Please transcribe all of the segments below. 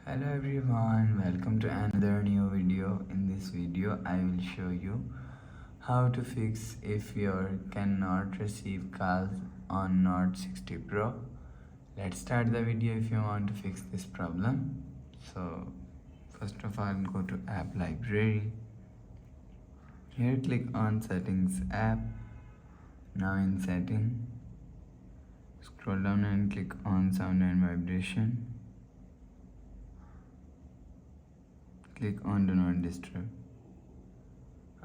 Hello everyone, welcome to another new video. In this video I will show you how to fix if your cannot receive calls on Note 60 Pro. Let's start the video if you want to fix this problem. So first of all, go to app library. Here click on settings app. Now in setting, scroll down and click on sound and vibration. Click on do not disturb.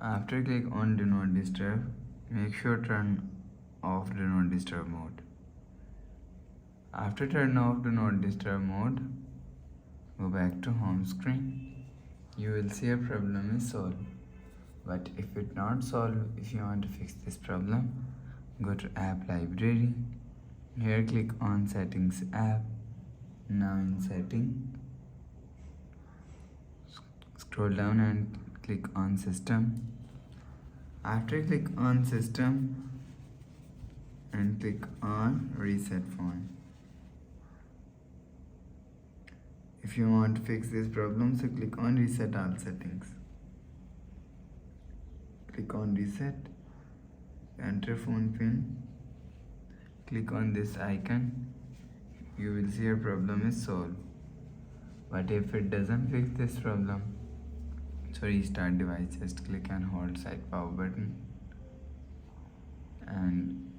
After click on do not disturb, make sure turn off do not disturb mode. After turn off do not disturb mode, go back to home screen. You will see a problem is solved. But if it not solved, if you want to fix this problem, go to app library. Here click on settings app. Now in setting, scroll down and click on system. After click on system and click on reset phone. If you want to fix this problem, so click on reset all settings. Click on reset, enter phone pin, click on this icon. You will see your problem is solved. But if it doesn't fix this problem, so restart device, just click and hold side power button and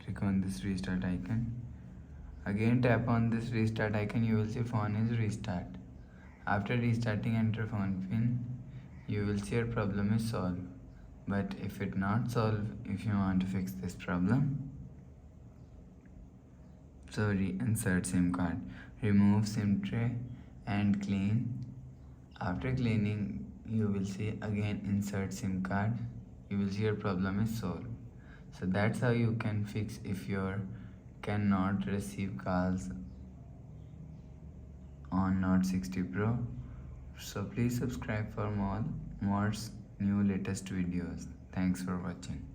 click on this restart icon. Again tap on this restart icon, you will see phone is restart. After restarting, enter phone pin, you will see your problem is solved. But if it not solved, if you want to fix this problem, so insert SIM card, remove SIM tray and clean. After cleaning, you will see again insert SIM card. You will see your problem is solved. So that's how you can fix if your cannot receive calls on Note 60 Pro. So please subscribe for more new latest videos. Thanks for watching.